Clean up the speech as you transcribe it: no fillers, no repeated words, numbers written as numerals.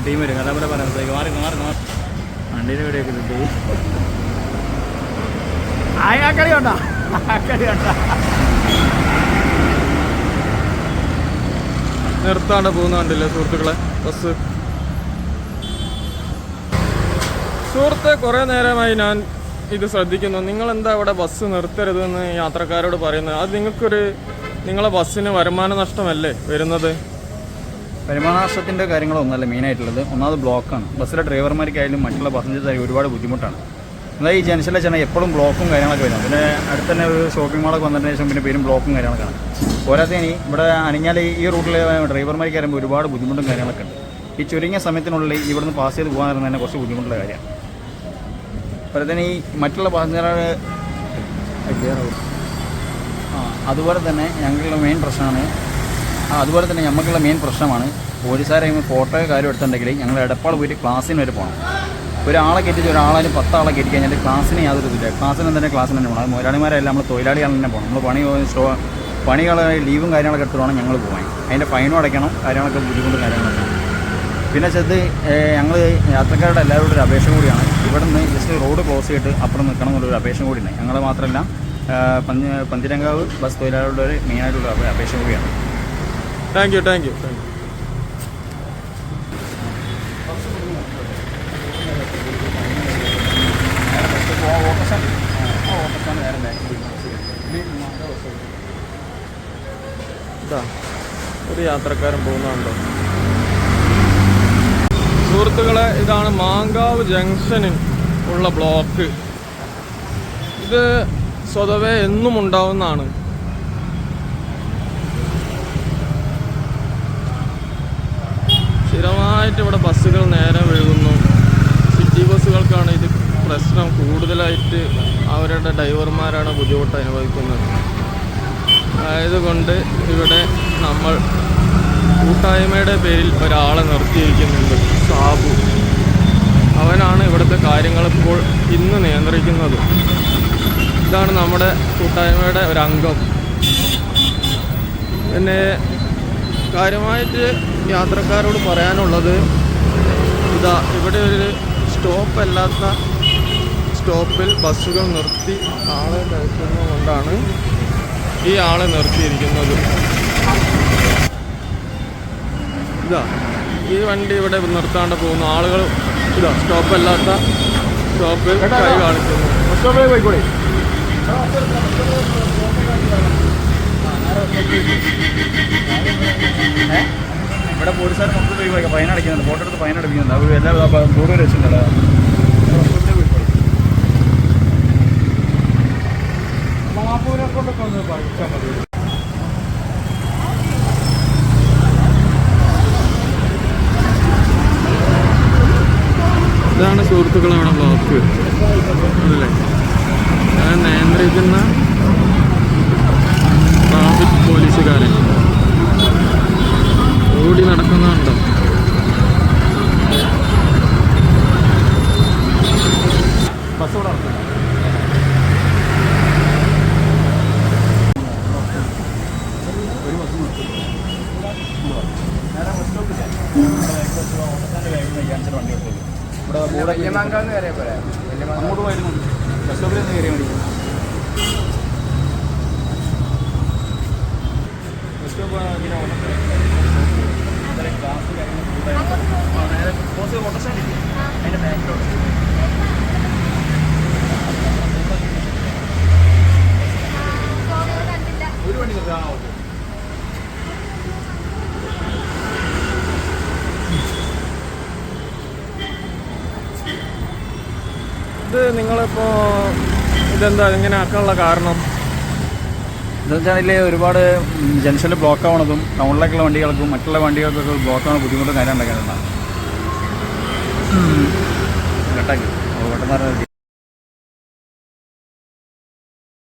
Team വരും അതേപോലെ പറയുന്നത് മാറി മാറി മാറി വണ്ടീൻ്റെ ഇവിടെയൊക്കെ കിട്ടി കളി ഉണ്ടോ കളി ഉണ്ടോ നിർത്താണ്ട് പോകുന്ന കണ്ടില്ലേ സുഹൃത്തുക്കളെ ബസ്. സുഹൃത്തെ കുറേ നേരമായി ഞാൻ ഇത് ശ്രദ്ധിക്കുന്നു. നിങ്ങളെന്താ ഇവിടെ ബസ് നിർത്തരുതെന്ന് യാത്രക്കാരോട് പറയുന്നത്? അത് നിങ്ങളെ ബസ്സിന് വരുമാന നഷ്ടമല്ലേ വരുന്നത്? വരുമാന നഷ്ടത്തിൻ്റെ കാര്യങ്ങളൊന്നുമല്ല മെയിനായിട്ടുള്ളത്. ഒന്നാമത് ബ്ലോക്കാണ്. ബസ്സിലെ ഡ്രൈവർമാർക്കായാലും മറ്റുള്ള പാസഞ്ചേഴ്സായാലും ഒരുപാട് ബുദ്ധിമുട്ടാണ്. എന്നാൽ ഈ ജംഗ്ഷനിലെ ചെന്നാൽ എപ്പോഴും ബ്ലോക്കും കാര്യങ്ങളൊക്കെ വരും. പിന്നെ അടുത്ത് തന്നെ ഒരു ഷോപ്പിംഗ് മാളൊക്കെ വന്നതിന് ശേഷം പിന്നെ പേരും ബ്ലോക്കും കാര്യങ്ങളൊക്കെയാണ്. പോരാത്തതിന് ഇവിടെ അണിഞ്ഞാൽ ഈ റൂട്ടിലെ ഡ്രൈവർമാർക്ക് വരുമ്പോൾ ഒരുപാട് ബുദ്ധിമുട്ടും കാര്യങ്ങളൊക്കെ ഉണ്ട്. ഈ ചുരുങ്ങിയ സമയത്തിനുള്ളിൽ ഇവിടുന്ന് പാസ് ചെയ്ത് പോകാൻ തന്നെ കുറച്ച് ബുദ്ധിമുട്ടുള്ള കാര്യമാണ്. പോരാത്തതിന് ഈ മറ്റുള്ള പാസഞ്ചറുകൾ അതുപോലെ തന്നെ ഞങ്ങൾക്കുള്ള മെയിൻ പ്രശ്നമാണ്. അതുപോലെ തന്നെ നമുക്കുള്ള മെയിൻ പ്രശ്നമാണ് പോലീസുകാരെ ഫോട്ടോ കാര്യം എടുത്തിട്ടുണ്ടെങ്കിൽ ഞങ്ങൾ എടപ്പാൾ പോയിട്ട് ക്ലാസ്സിന് വരെ പോകണം. ഒരാളെ കയറ്റിച്ച് ഒരാളെ 10 ആളെ കയറ്റി കഴിഞ്ഞാൽ ക്ലാസ്സിന് യാതൊരു ഇതില്ല. ക്ലാസ്സിന് തന്നെ പോകണം. മുതലാളിമാരെല്ലാം നമ്മൾ തൊഴിലാളികൾ തന്നെ പോകണം. നമ്മൾ പണികൾ ലീവും കാര്യങ്ങളൊക്കെ എടുത്തിട്ട് വേണം ഞങ്ങൾ പോകാൻ. അതിൻ്റെ ഫൈനും അടയ്ക്കണം. കാര്യങ്ങളൊക്കെ ബുദ്ധിമുട്ടും കാര്യങ്ങളൊക്കെ. പിന്നെ ഞങ്ങൾ യാത്രക്കാരുടെ എല്ലാവരുടെ ഒരു അപേക്ഷ കൂടിയാണ് ഇവിടെ നിന്ന് ജസ്റ്റ് റോഡ് ക്ലോസ് ചെയ്തിട്ട് അപ്പുറം നിൽക്കണം എന്നുള്ളൊരു അപേക്ഷ കൂടിയുണ്ട്. ഞങ്ങൾ മാത്രമല്ല പന്തിരങ്കാവ് ബസ് തൊഴിലാളികളുടെ ഒരു മെയിനായിട്ടുള്ള അപേക്ഷ കൂടിയാണ്. Thank you. ഒരു യാത്രക്കാരൻ പോകുന്നുണ്ടോ സുഹൃത്തുക്കളെ? ഇതാണ് മാങ്കാവ് ജംഗ്ഷനിൽ ഉള്ള ബ്ലോക്ക്. ഇത് സ്വതവേ എന്നും ഉണ്ടാവുന്നതാണ്. സ്ഥിരമായിട്ട് ഇവിടെ ബസ്സുകൾ നേരെ വഴുകുന്നു. സിറ്റി ബസ്സുകൾക്കാണ് ഇത് പ്രശ്നം കൂടുതലായിട്ട്. അവരുടെ ഡ്രൈവർമാരാണ് ബുദ്ധിമുട്ട് അനുഭവിക്കുന്നത്. ആയതുകൊണ്ട് ഇവിടെ നമ്മൾ കൂട്ടായ്മയുടെ പേരിൽ ഒരാളെ നിർത്തിയിരിക്കുന്നുണ്ട്. സാബു അവനാണ് ഇവിടുത്തെ കാര്യങ്ങളിപ്പോൾ ഇന്ന് നിയന്ത്രിക്കുന്നത്. ഇതാണ് നമ്മുടെ കൂട്ടായ്മയുടെ ഒരംഗം. പിന്നെ കാര്യമായിട്ട് യാത്രക്കാരോട് പറയാനുള്ളത് ഇവിടെ ഒരു സ്റ്റോപ്പല്ലാത്ത സ്റ്റോപ്പിൽ ബസ്സുകൾ നിർത്തി ആളെ കയറ്റുന്നതുകൊണ്ടാണ് ഈ ആളെ നിർത്തിയിരിക്കുന്നത്. ഈ വണ്ടി ഇവിടെ നിർത്താണ്ട് പോകുന്നു. ആളുകൾ സ്റ്റോപ്പല്ലാത്ത സ്റ്റോപ്പിൽ കൈ കാണിക്കുന്നു. പോയിക്കൂടെ ഇവിടെ പോലീസുകാർ നമുക്ക് പോയി ഫൈൻ അടിക്കുന്നുണ്ട്. ഫോട്ടോ എടുത്ത് ഫൈൻ അടിക്കുന്നുണ്ട്. അവർ എല്ലാ കൂടുതൽ വെച്ചിട്ടുണ്ടല്ലോ. മാപ്പൂരെ കൊണ്ടൊക്കെ ഒന്ന് പഠിച്ചാൽ മതി. ഇതാണ് സുഹൃത്തുക്കളാണ് ബ്ലോക്ക് അല്ലേ? ഞാൻ നിയന്ത്രിക്കുന്ന ട്രാഫിക് പോലീസുകാരൻ ഓടി നടക്കുന്നുണ്ടോ? ബസ് കൂടെ നടക്കുന്നു. ഒരു ബസ് നേരെ ബസ് സ്റ്റോപ്പില്ല. വണ്ടി എടുത്തത് ഇവിടെ വല്യമാങ്കാന്ന് കയറിയാൽ പോരാ. അങ്ങോട്ട് പോയിരുന്നു. ബസ് സ്റ്റോപ്പിൽ നിന്ന് കയറിയാൽ മതി. ബസ് സ്റ്റോപ്പ് ഇങ്ങനെ ക്ലാസ് നേരെ ഓട്ടോസ്റ്റാൻഡ് ഇല്ലേ അതിൻ്റെ ബാക്കിലോട്ട് ഒരു വണ്ടി നിർത്താൻ. ഓക്കെ. ഇത് നിങ്ങളിപ്പോൾ ഇതെന്താ ഇങ്ങനെ ആക്കാനുള്ള കാരണം? എന്താ വെച്ചാൽ ഒരുപാട് ജംഗ്ഷനിൽ ബ്ലോക്ക് ആവണതും ടൗണിലേക്കുള്ള വണ്ടികൾക്കും മറ്റുള്ള വണ്ടികൾക്കൊക്കെ ബ്ലോക്ക് ആവുന്ന ബുദ്ധിമുട്ടും കാര്യം ഉണ്ടാക്കാനുണ്ടാവും. കേട്ടാക്കി പെട്ടെന്ന്